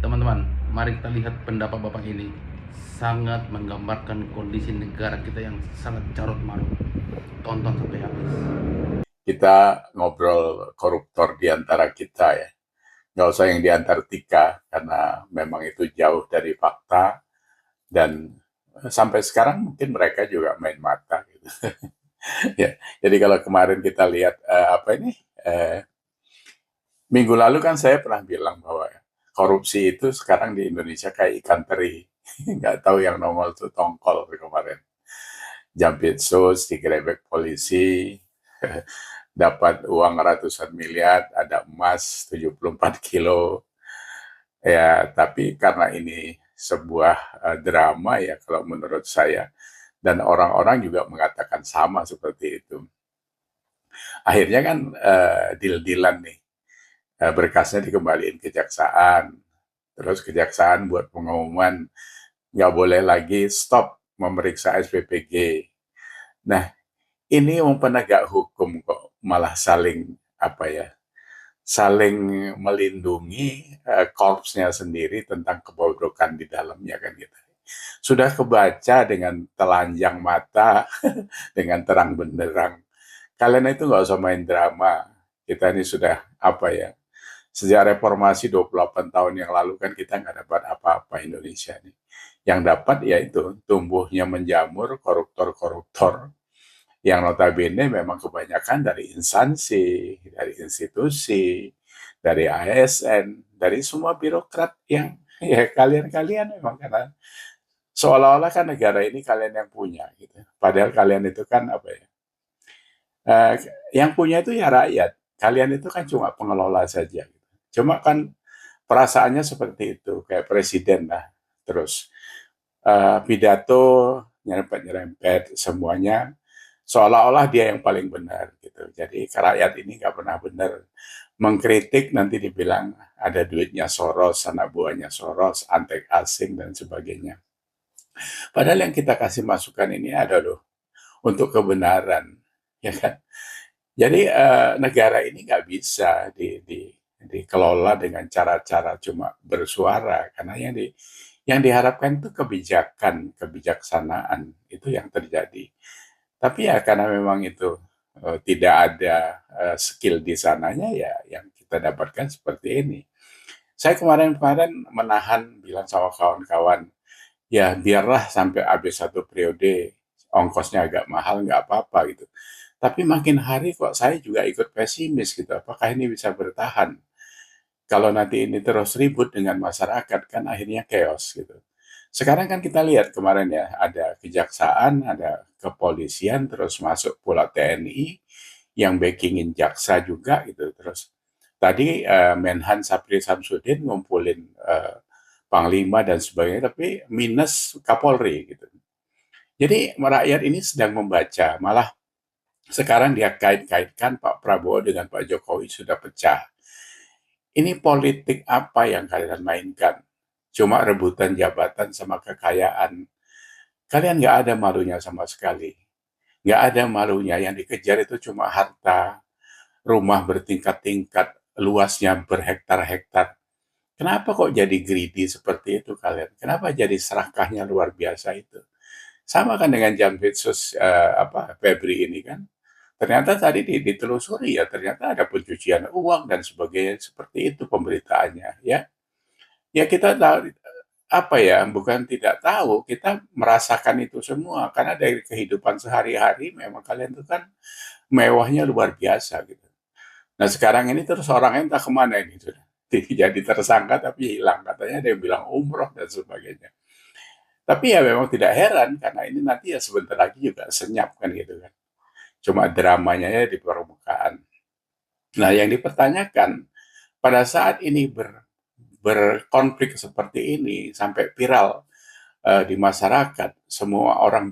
Teman-teman, mari kita lihat pendapat Bapak ini. Sangat menggambarkan kondisi negara kita yang sangat carut marut. Tonton sampai habis. Kita ngobrol koruptor di antara kita ya. Nggak usah yang di Antartika, karena memang itu jauh dari fakta, dan sampai sekarang mungkin mereka juga main mata gitu. Ya, jadi kalau kemarin kita lihat apa ini, minggu lalu kan saya pernah bilang bahwa korupsi itu sekarang di Indonesia kayak ikan teri. Nggak tahu yang nongol tuh tongkol kemarin. Jampitsus digerebek polisi, dapat uang ratusan miliar, ada emas 74 kilo. Ya, tapi karena ini sebuah drama ya kalau menurut saya, dan orang-orang juga mengatakan sama seperti itu. Akhirnya kan deal-dealan nih. Berkasnya dikembaliin kejaksaan. Terus kejaksaan buat pengumuman nggak boleh lagi stop memeriksa SPPG. Nah, ini penegak hukum kok malah saling apa ya, saling melindungi korpsnya sendiri tentang kebobrokan di dalamnya kan gitu. Sudah kebaca dengan telanjang mata, dengan terang benderang. Kalian itu nggak usah main drama. Kita ini sudah apa ya, sejak reformasi 28 tahun yang lalu kan kita nggak dapat apa-apa Indonesia nih. Yang dapat yaitu tumbuhnya menjamur koruptor-koruptor yang notabene memang kebanyakan dari instansi, dari institusi, dari ASN, dari semua birokrat yang ya kalian-kalian memang, karena seolah-olah kan negara ini kalian yang punya gitu. Padahal kalian itu kan apa ya? eh, yang punya itu ya rakyat. Kalian itu kan cuma pengelola saja gitu. Cuma kan perasaannya seperti itu, kayak presiden lah. Terus pidato nyerempet-nyerempet semuanya seolah-olah dia yang paling benar gitu. Jadi rakyat ini nggak pernah benar. Mengkritik nanti dibilang ada duitnya Soros, anak buahnya Soros, antek asing dan sebagainya. Padahal yang kita kasih masukan ini ada loh untuk kebenaran, ya kan? Jadi negara ini nggak bisa dikelola dengan cara-cara cuma bersuara, karena yang diharapkan itu kebijakan, kebijaksanaan itu yang terjadi. Tapi ya karena memang itu tidak ada skill di sananya, ya yang kita dapatkan seperti ini. Saya kemarin-kemarin menahan, bilang sama kawan-kawan, ya biarlah sampai habis satu periode, ongkosnya agak mahal, nggak apa-apa gitu. Tapi makin hari kok saya juga ikut pesimis gitu, apakah ini bisa bertahan? Kalau nanti ini terus ribut dengan masyarakat, kan akhirnya chaos gitu. Sekarang kan kita lihat kemarin ya, ada kejaksaan, ada kepolisian, terus masuk pula TNI, yang backingin jaksa juga gitu. Terus tadi Menhan Sapri Samsudin ngumpulin Panglima dan sebagainya, tapi minus Kapolri gitu. Jadi rakyat ini sedang membaca, malah sekarang dia kait-kaitkan Pak Prabowo dengan Pak Jokowi sudah pecah. Ini politik apa yang kalian mainkan? Cuma rebutan jabatan sama kekayaan. Kalian nggak ada malunya sama sekali. Nggak ada malunya, yang dikejar itu cuma harta, rumah bertingkat-tingkat, luasnya berhektar-hektar. Kenapa kok jadi greedy seperti itu kalian? Kenapa jadi serakahnya luar biasa itu? Sama kan dengan Jampitsus Febri ini kan. Ternyata tadi ditelusuri ya, ternyata ada pencucian uang dan sebagainya, seperti itu pemberitaannya ya. Ya kita tahu apa ya, bukan tidak tahu, kita merasakan itu semua karena dari kehidupan sehari-hari memang kalian itu kan mewahnya luar biasa gitu. Nah sekarang ini terus orangnya entah kemana ini sudah. Jadi tersangka tapi hilang, katanya ada yang bilang umroh dan sebagainya. Tapi ya memang tidak heran karena ini nanti ya sebentar lagi juga senyap kan gitu kan. Cuma dramanya ya di permukaan. Nah yang dipertanyakan pada saat ini berkonflik seperti ini sampai viral di masyarakat, semua orang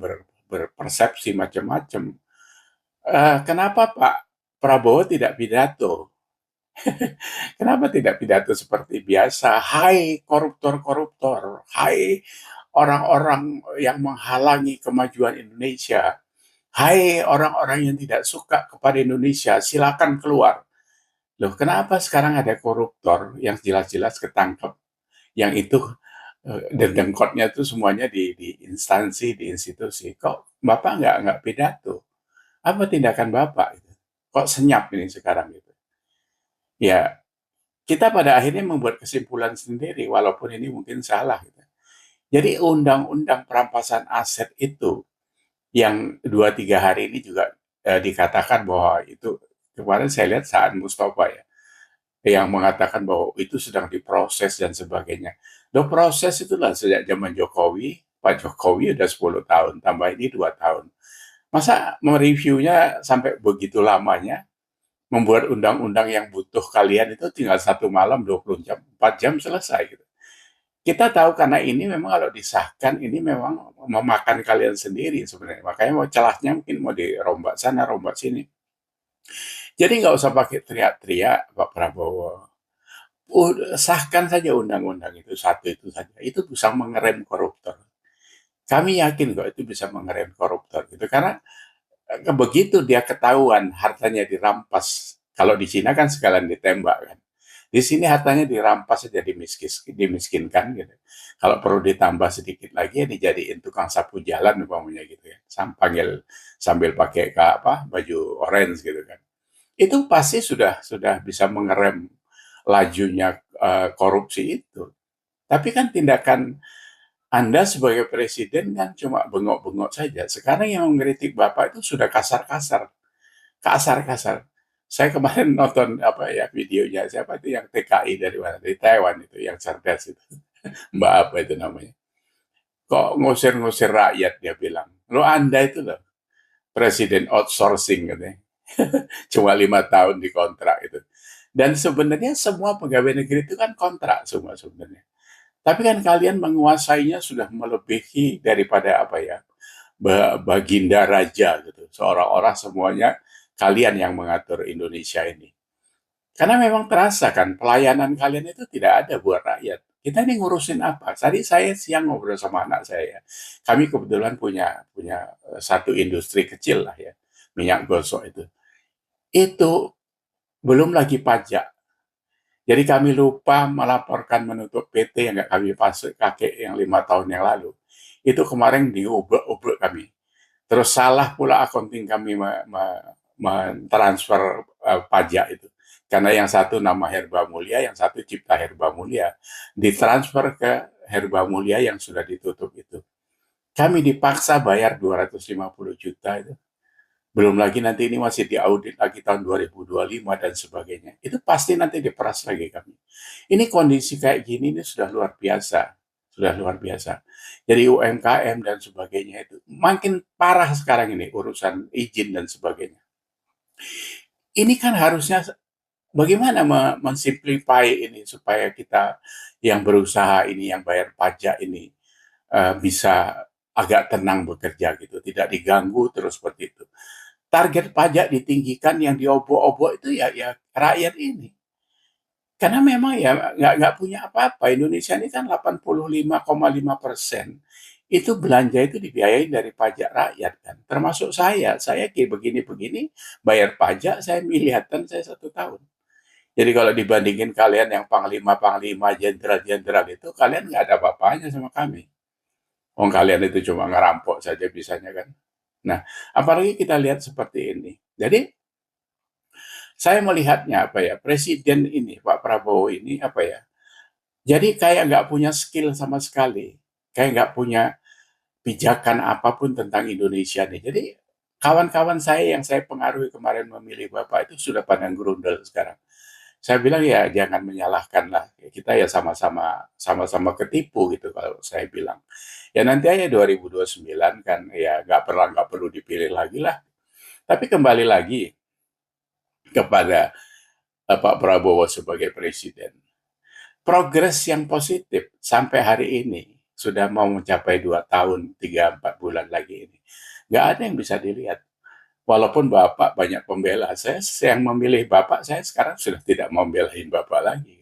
berpersepsi macam-macam. Kenapa Pak Prabowo tidak pidato? Kenapa tidak pidato seperti biasa? Hai koruptor-koruptor, hai orang-orang yang menghalangi kemajuan Indonesia, hai orang-orang yang tidak suka kepada Indonesia, silakan keluar. Loh, kenapa sekarang ada koruptor yang jelas-jelas ketangkep, yang itu dengkotnya itu semuanya di instansi, di institusi. Kok Bapak nggak pidato? Apa tindakan Bapak? Gitu? Kok senyap ini sekarang gitu? Ya, kita pada akhirnya membuat kesimpulan sendiri, walaupun ini mungkin salah. Gitu. Jadi undang-undang perampasan aset itu yang 2-3 hari ini juga dikatakan bahwa itu kemarin saya lihat saat Mustafa ya yang mengatakan bahwa itu sedang diproses dan sebagainya. Loh proses itulah sejak zaman Jokowi, Pak Jokowi udah 10 tahun, tambah ini 2 tahun. Masa mereviewnya sampai begitu lamanya, membuat undang-undang yang butuh kalian itu tinggal 1 malam, 20 jam, 4 jam selesai. Gitu. Kita tahu karena ini memang kalau disahkan, ini memang memakan kalian sendiri sebenarnya. Makanya mau celahnya mungkin mau dirombak sana, rombak sini. Jadi nggak usah pakai teriak-teriak Pak Prabowo. Sahkan saja undang-undang itu satu itu saja. Itu bisa mengerem koruptor. Kami yakin kok itu bisa mengerem koruptor gitu karena begitu dia ketahuan hartanya dirampas. Kalau di Cina kan sekalian ditembak kan. Di sini hartanya dirampas saja dimiskinkan gitu. Kalau perlu ditambah sedikit lagi ya dijadiin tukang sapu jalan umpamanya gitu ya. Sambil pakai baju orange gitu kan. Itu pasti sudah bisa mengerem lajunya korupsi itu. Tapi kan tindakan Anda sebagai presiden kan cuma bengok-bengok saja. Sekarang yang mengkritik Bapak itu sudah kasar-kasar, kasar-kasar. Saya kemarin nonton videonya siapa itu yang TKI dari mana? Dari Taiwan itu yang cerdas itu. Mbak apa itu namanya? Kok ngusir-ngusir rakyat dia bilang. Lo Anda itu loh presiden outsourcing katanya. Cuma 5 tahun dikontrak itu. Dan sebenarnya semua pegawai negeri itu kan kontrak semua sebenarnya. Tapi kan kalian menguasainya sudah melebihi daripada baginda raja gitu. Seolah-olah semuanya kalian yang mengatur Indonesia ini. Karena memang terasa kan pelayanan kalian itu tidak ada buat rakyat. Kita ini ngurusin apa? Tadi saya siang ngobrol sama anak saya. Kami kebetulan punya satu industri kecil lah ya, minyak gosok itu. Itu belum lagi pajak. Jadi kami lupa melaporkan menutup PT yang nggak kami pasuk kakek yang 5 tahun yang lalu. Itu kemarin diubek-ubek kami. Terus salah pula accounting kami mentransfer pajak itu. Karena yang satu nama Herba Mulia, yang satu Cipta Herba Mulia. Ditransfer ke Herba Mulia yang sudah ditutup itu. Kami dipaksa bayar 250 juta itu. Belum lagi nanti ini masih diaudit lagi tahun 2025 dan sebagainya. Itu pasti nanti diperas lagi kami. Ini kondisi kayak gini ini sudah luar biasa. Sudah luar biasa. Jadi UMKM dan sebagainya itu makin parah sekarang ini urusan izin dan sebagainya. Ini kan harusnya bagaimana mensimplify ini supaya kita yang berusaha ini, yang bayar pajak ini bisa agak tenang bekerja gitu, tidak diganggu terus seperti itu. Target pajak ditinggikan yang diobok-obok itu ya rakyat ini. Karena memang ya nggak punya apa-apa. Indonesia ini kan 85,5% itu belanja itu dibiayai dari pajak rakyat kan. Termasuk saya kayak begini-begini bayar pajak saya milihatan saya 1 tahun. Jadi kalau dibandingin kalian yang panglima-panglima, jenderal-jenderal itu, kalian nggak ada apa-apanya sama kami. Oh kalian itu cuma ngerampok saja bisanya kan. Nah, apalagi kita lihat seperti ini. Jadi saya melihatnya presiden ini Pak Prabowo ini jadi kayak nggak punya skill sama sekali, kayak nggak punya pijakan apapun tentang Indonesia nih. Jadi kawan-kawan saya yang saya pengaruhi kemarin memilih Bapak itu sudah pandang grundel sekarang. Saya bilang ya jangan menyalahkan lah, kita ya sama-sama ketipu gitu kalau saya bilang. Ya nanti aja 2029 kan ya nggak perlu dipilih lagi lah. Tapi kembali lagi kepada Pak Prabowo sebagai presiden. Progres yang positif sampai hari ini sudah mau mencapai 2 tahun, 3-4 bulan lagi ini. Nggak ada yang bisa dilihat. Walaupun Bapak banyak pembela, saya yang memilih Bapak, saya sekarang sudah tidak membelain Bapak lagi.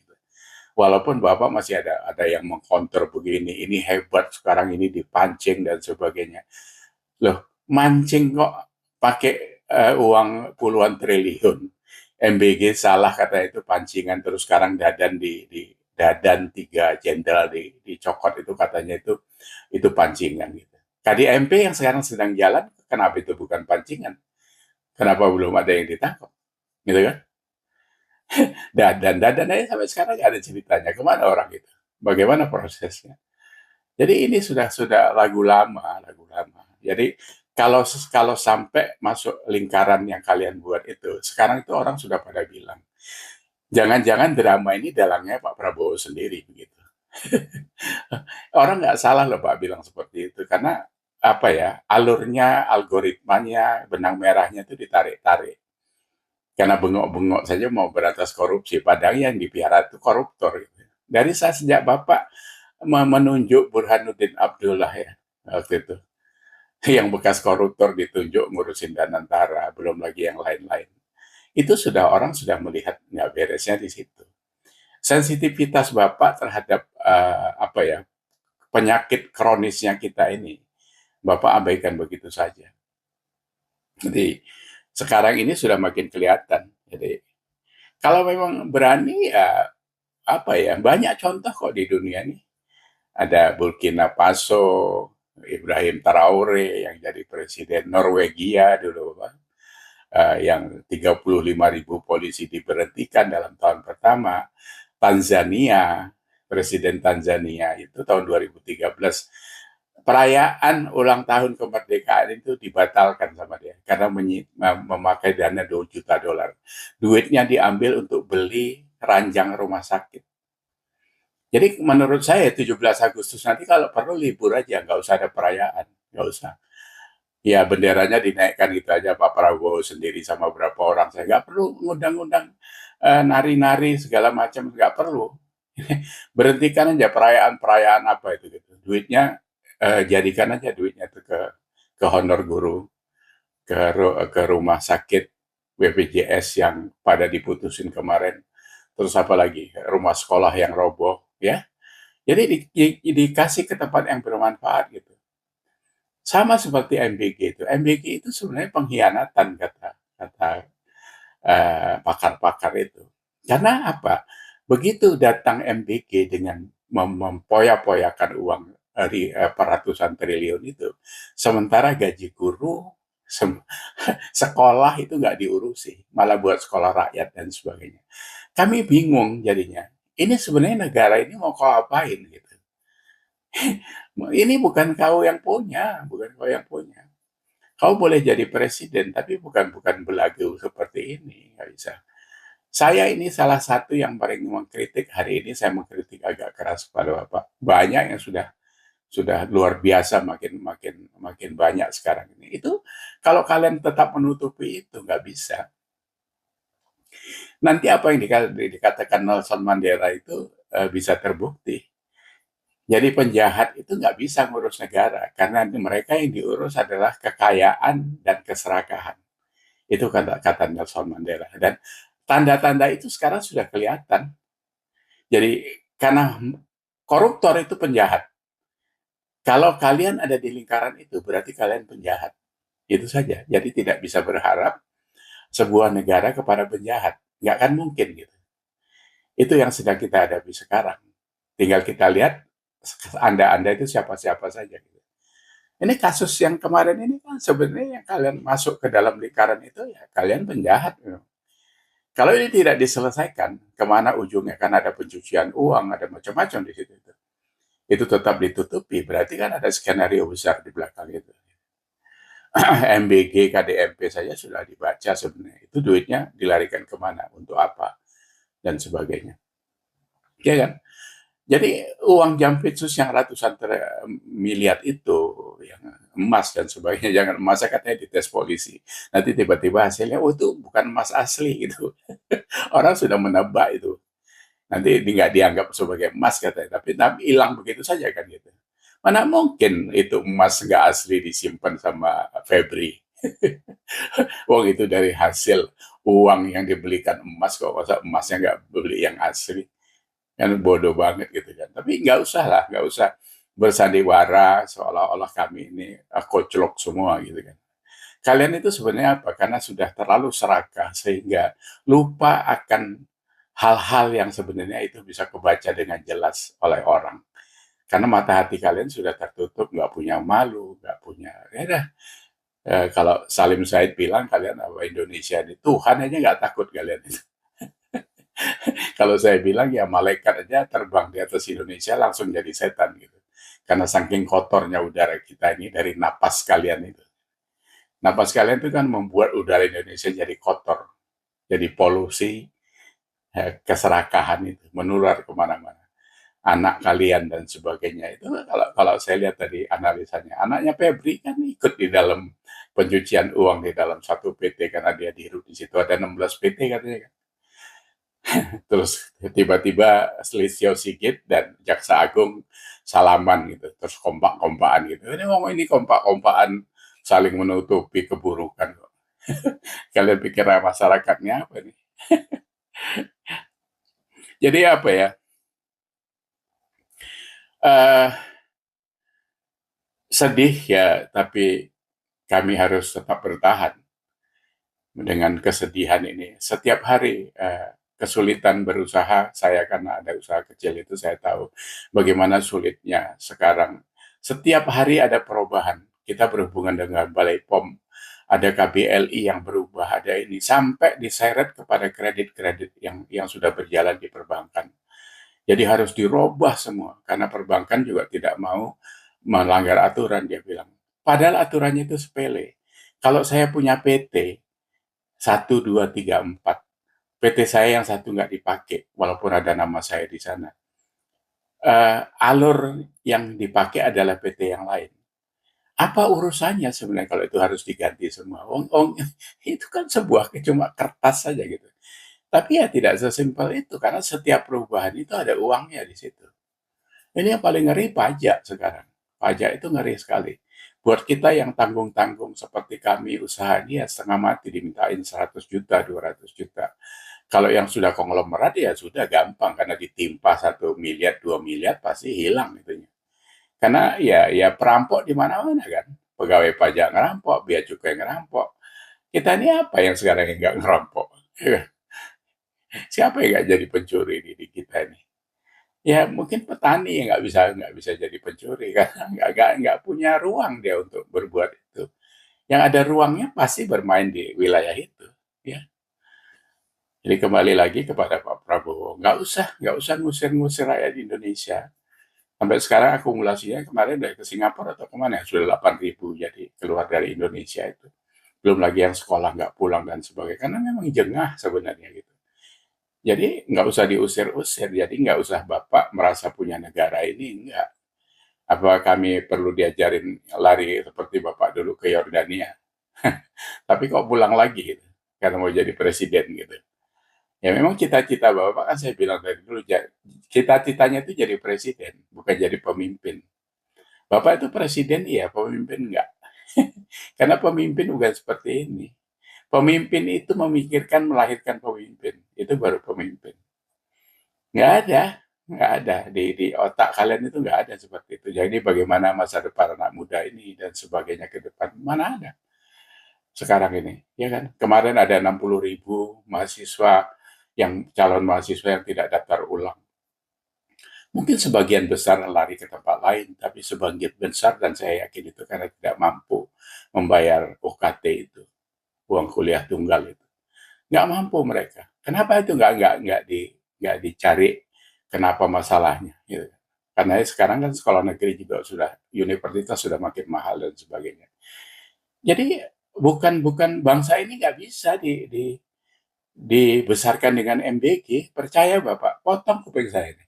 Walaupun Bapak masih ada yang mengkonter begini, ini hebat, sekarang ini dipancing dan sebagainya. Loh, mancing kok pakai uang puluhan triliun. MBG salah kata itu pancingan terus sekarang dadan Dadan 3 jenderal dicokot itu katanya itu pancingan gitu. KDMP yang sekarang sedang jalan, kenapa itu bukan pancingan? Kenapa belum ada yang ditangkap? Gitu kan? Dadan aja sampai sekarang nggak ada ceritanya. Kemana orang itu? Bagaimana prosesnya? Jadi ini sudah lagu lama, lagu lama. Jadi kalau kalau sampai masuk lingkaran yang kalian buat itu, sekarang itu orang sudah pada bilang, jangan-jangan drama ini dalangnya Pak Prabowo sendiri begitu. Orang nggak salah loh Pak bilang seperti itu, karena apa ya, alurnya, algoritmanya, benang merahnya itu ditarik-tarik. Karena bengok-bengok saja mau berantas korupsi, padahal yang dipiara itu koruptor. Gitu. Dari saya sejak Bapak menunjuk Burhanuddin Abdullah ya, waktu itu, yang bekas koruptor ditunjuk ngurusin Danantara, belum lagi yang lain-lain. Itu sudah orang sudah melihat nggak beresnya di situ. Sensitivitas Bapak terhadap apa ya, penyakit kronisnya kita ini, Bapak abaikan begitu saja. Jadi sekarang ini sudah makin kelihatan. Jadi kalau memang berani ya apa ya, banyak contoh kok di dunia ini. Ada Burkina Faso, Ibrahim Traore yang jadi presiden Norwegia dulu, Pak. Yang 35.000 polisi diberhentikan dalam tahun pertama. Tanzania, Presiden Tanzania itu tahun 2013, perayaan ulang tahun kemerdekaan itu dibatalkan sama dia karena memakai dana $2 juta. Duitnya diambil untuk beli ranjang rumah sakit. Jadi menurut saya 17 Agustus nanti kalau perlu libur aja, nggak usah ada perayaan, nggak usah. Ya benderanya dinaikkan gitu aja Pak Prabowo sendiri sama berapa orang. Saya nggak perlu ngundang-ngundang nari-nari segala macam, nggak perlu. Berhentikan aja perayaan-perayaan apa itu gitu. Duitnya jadikan aja duitnya itu ke honor guru, ke rumah sakit BPJS yang pada diputusin kemarin. Terus apa lagi? Rumah sekolah yang roboh, ya. Jadi dikasih ke tempat yang bermanfaat gitu. Sama seperti MBG itu. MBG itu sebenarnya pengkhianatan kata pakar-pakar itu. Karena apa? Begitu datang MBG dengan mempoya-poyakan uang dari ratusan triliun itu, sementara gaji guru, sekolah itu nggak diurusi, malah buat sekolah rakyat dan sebagainya. Kami bingung jadinya. Ini sebenarnya negara ini mau kau apain gitu. Ini bukan kau yang punya, bukan kau yang punya. Kau boleh jadi presiden, tapi bukan belagu seperti ini, nggak bisa. Saya ini salah satu yang paling mengkritik hari ini. Saya mengkritik agak keras pada Bapak. Banyak yang sudah luar biasa, makin banyak sekarang ini. Itu kalau kalian tetap menutupi itu nggak bisa. Nanti apa yang dikatakan Nelson Mandela itu bisa terbukti. Jadi penjahat itu nggak bisa ngurus negara, karena mereka yang diurus adalah kekayaan dan keserakahan. Itu kata Nelson Mandela. Dan tanda-tanda itu sekarang sudah kelihatan. Jadi karena koruptor itu penjahat. Kalau kalian ada di lingkaran itu, berarti kalian penjahat. Itu saja. Jadi tidak bisa berharap sebuah negara kepada penjahat. Nggak akan mungkin gitu. Itu yang sedang kita hadapi sekarang. Tinggal kita lihat Anda itu siapa-siapa saja. Ini kasus yang kemarin ini kan sebenarnya yang kalian masuk ke dalam lingkaran itu ya kalian penjahat. Kalau ini tidak diselesaikan, kemana ujungnya? Kan ada pencucian uang, ada macam-macam di situ. Itu tetap ditutupi, berarti kan ada skenario besar di belakang itu. MBG, KDMP saja sudah dibaca sebenarnya. Itu duitnya dilarikan kemana, untuk apa, dan sebagainya. Ya kan? Jadi uang Jampitsus yang ratusan miliar itu, yang emas dan sebagainya, jangan emas katanya dites polisi. Nanti tiba-tiba hasilnya, oh itu bukan emas asli gitu. Orang sudah menebak itu. Nanti nggak dianggap sebagai emas katanya, tapi hilang begitu saja kan gitu. Mana mungkin itu emas nggak asli disimpan sama Febri. Uang itu dari hasil uang yang dibelikan emas, kok masa emasnya nggak beli yang asli. Kan bodoh banget gitu kan. Tapi nggak usah lah, nggak usah bersandiwara seolah-olah kami ini koclok semua gitu kan. Kalian itu sebenarnya apa? Karena sudah terlalu serakah sehingga lupa akan hal-hal yang sebenarnya itu bisa kebaca dengan jelas oleh orang. Karena mata hati kalian sudah tertutup, nggak punya malu, nggak punya, ya dah. Kalau Salim Said bilang kalian apa Indonesia ini Tuhan aja nggak takut kalian itu. Kalau saya bilang ya malaikat aja terbang di atas Indonesia langsung jadi setan gitu. Karena saking kotornya udara kita ini dari napas kalian itu. Napas kalian itu kan membuat udara Indonesia jadi kotor, jadi polusi, keserakahan itu menular kemana-mana. Anak kalian dan sebagainya itu kalau kalau saya lihat tadi analisanya, anaknya Febri kan ikut di dalam pencucian uang di dalam satu PT karena dia dihirup di situ ada 16 PT katanya kan. Terus tiba-tiba Selisio Sigit dan Jaksa Agung salaman gitu, terus kompak-kompakan gitu. Ini kompak-kompakan saling menutupi keburukan kok. Kalian pikir masyarakatnya apa nih? Jadi apa ya? Uh, Sedih ya, tapi kami harus tetap bertahan dengan kesedihan ini. Setiap hari kesulitan berusaha, saya karena ada usaha kecil itu saya tahu bagaimana sulitnya sekarang. Setiap hari ada perubahan. Kita berhubungan dengan Balai POM, ada KBLI yang berubah, ada ini sampai diseret kepada kredit-kredit yang sudah berjalan di perbankan. Jadi harus dirubah semua karena perbankan juga tidak mau melanggar aturan dia bilang. Padahal aturannya itu sepele. Kalau saya punya PT 1, 2, 3, 4, PT saya yang satu nggak dipakai walaupun ada nama saya di sana. Alur yang dipakai adalah PT yang lain. Apa urusannya sebenarnya kalau itu harus diganti semua? Itu kan sebuah cuma kertas saja gitu. Tapi ya tidak sesimpel itu karena setiap perubahan itu ada uangnya di situ. Ini yang paling ngeri pajak sekarang. Pajak itu ngeri sekali. Buat kita yang tanggung-tanggung seperti kami usaha ini ya setengah mati dimintain 100 juta, 200 juta. Kalau yang sudah konglomerat ya sudah gampang karena ditimpa 1 miliar, 2 miliar pasti hilang itunya. Karena ya perampok di mana-mana kan. Pegawai pajak ngerampok, bea cukai ngerampok. Kita ini apa yang sekarang yang nggak ngerampok? Siapa yang nggak jadi pencuri di kita ini? Ya mungkin petani yang nggak bisa jadi pencuri karena nggak punya ruang dia untuk berbuat itu. Yang ada ruangnya pasti bermain di wilayah itu. Ya. Jadi kembali lagi kepada Pak Prabowo, nggak usah ngusir-ngusir rakyat Indonesia. Sampai sekarang akumulasinya kemarin dari ke Singapura atau kemana ya, sudah 8.000 jadi keluar dari Indonesia itu. Belum lagi yang sekolah nggak pulang dan sebagainya. Karena memang jengah sebenarnya gitu. Jadi nggak usah diusir-usir, jadi nggak usah Bapak merasa punya negara ini, enggak. Apa kami perlu diajarin lari seperti Bapak dulu ke Yordania? Tapi kok pulang lagi gitu, karena mau jadi presiden gitu. Ya memang cita-cita Bapak kan saya bilang dari dulu, cita-citanya itu jadi presiden, bukan jadi pemimpin. Bapak itu presiden iya, pemimpin enggak. Karena pemimpin bukan seperti ini. Pemimpin itu memikirkan melahirkan pemimpin, itu baru pemimpin. Nggak ada, nggak ada di otak kalian itu nggak ada seperti itu. Jadi bagaimana masa depan anak muda ini dan sebagainya ke depan, mana ada sekarang ini, ya kan? Kemarin ada 60.000 mahasiswa yang calon mahasiswa yang tidak daftar ulang. Mungkin sebagian besar lari ke tempat lain, tapi sebagian besar dan saya yakin itu karena tidak mampu membayar UKT itu, uang kuliah tunggal itu. Nggak mampu mereka. Kenapa itu nggak dicari kenapa masalahnya? Gitu. Karena sekarang kan sekolah negeri juga sudah universitas sudah makin mahal dan sebagainya. Jadi bukan bukan bangsa ini nggak bisa dibesarkan dengan MBG. Percaya Bapak, potong kuping saya ini.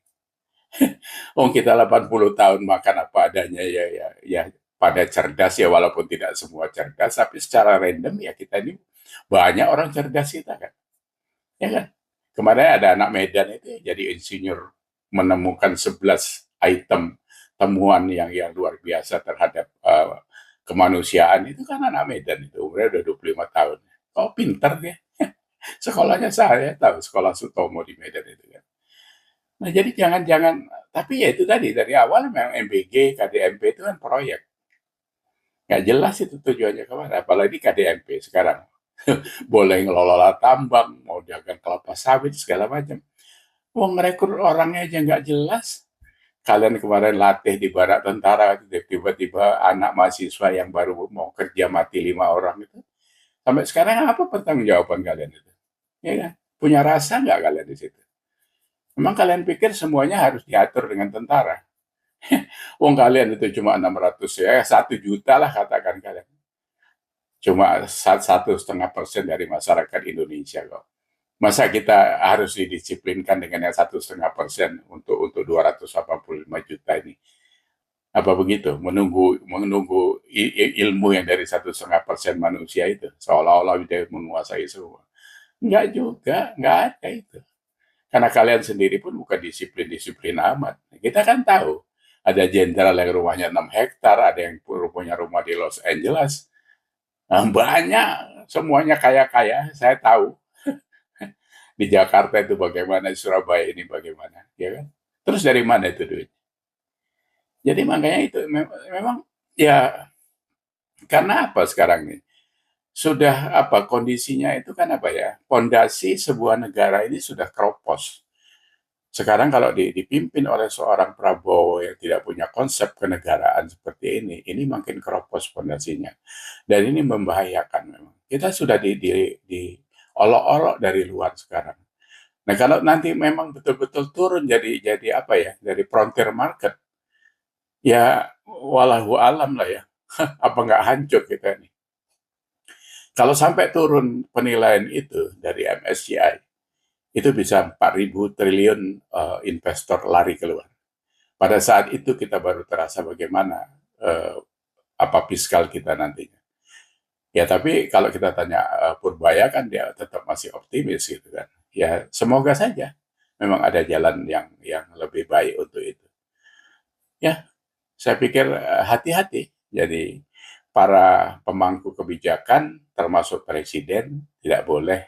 Oh kita 80 tahun makan apa adanya ya pada cerdas ya walaupun tidak semua cerdas tapi secara random ya kita ini banyak orang cerdas kita kan. Ya kan? Kemarin ada anak Medan itu jadi insinyur menemukan 11 item temuan yang luar biasa terhadap kemanusiaan itu kan anak Medan itu umurnya udah 25 tahun. Oh pinter dia. Sekolahnya saya tahu sekolah Sutomo di Medan itu kan. Nah jadi jangan-jangan tapi ya itu tadi dari awal memang MBG, KDMP itu kan proyek. Nggak jelas itu tujuannya kemana, apalagi KDMP sekarang. Boleh ngelola tambang, mau dagang kelapa sawit, segala macam. Wong rekrut orangnya aja nggak jelas. Kalian kemarin latih di barak tentara, tiba-tiba anak mahasiswa yang baru mau kerja mati 5 orang itu. Sampai sekarang apa pertanggungjawaban kalian itu? Ya kan? Punya rasa nggak kalian di situ? Memang kalian pikir semuanya harus diatur dengan tentara? Wong kalian itu cuma 600 ya, 1 juta lah katakan kalian. Cuma 1,5% dari masyarakat Indonesia kok. Masa kita harus didisiplinkan dengan yang 1,5% untuk 285 juta ini? Apa begitu? Menunggu ilmu yang dari 1,5% manusia itu seolah-olah dia menguasai semua. Enggak juga, enggak ada itu. Karena kalian sendiri pun bukan disiplin-disiplin amat. Kita kan tahu ada jenderal yang rumahnya 6 hektar, ada yang punya rumah di Los Angeles. Nah, banyak, semuanya kaya-kaya, saya tahu. Di Jakarta itu bagaimana, di Surabaya ini bagaimana, ya kan? Terus dari mana itu duit? Jadi makanya itu memang ya karena apa sekarang nih? Sudah apa kondisinya itu kan apa ya? Pondasi sebuah negara ini sudah keropos. Sekarang kalau dipimpin oleh seorang Prabowo yang tidak punya konsep kenegaraan seperti ini makin keropos pondasinya. Dan ini membahayakan memang. Kita sudah olok-olok dari luar sekarang. Nah, kalau nanti memang betul-betul turun jadi apa ya? Dari frontier market, ya walahu alam lah ya. Apa nggak hancur kita ini? Kalau sampai turun penilaian itu dari MSCI, itu bisa 4.000 triliun investor lari keluar. Pada saat itu kita baru terasa bagaimana apa fiskal kita nantinya. Ya tapi kalau kita tanya Purbaya kan dia tetap masih optimis gitu kan. Ya semoga saja memang ada jalan yang lebih baik untuk itu. Ya, saya pikir hati-hati. Jadi para pemangku kebijakan termasuk presiden tidak boleh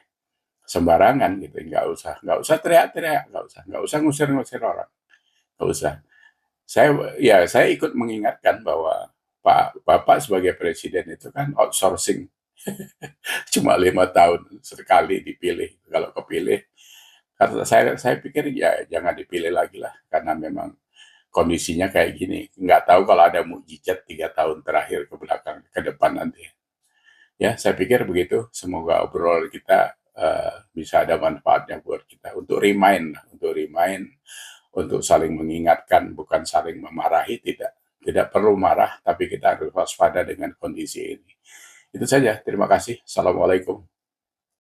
sembarangan gitu, nggak usah teriak-teriak, nggak usah ngusir-ngusir orang, nggak usah. Saya ikut mengingatkan bahwa Pak Bapak sebagai presiden itu kan outsourcing cuma 5 tahun sekali dipilih. Kalau kepilih, karena saya pikir ya jangan dipilih lagi lah karena memang kondisinya kayak gini. Nggak tahu kalau ada mukjizat 3 tahun terakhir ke belakang ke depan nanti. Ya, saya pikir begitu. Semoga obrolan kita bisa ada manfaatnya buat kita untuk remind, untuk saling mengingatkan, bukan saling memarahi, tidak. Tidak perlu marah, tapi kita harus waspada dengan kondisi ini. Itu saja. Terima kasih. Assalamualaikum.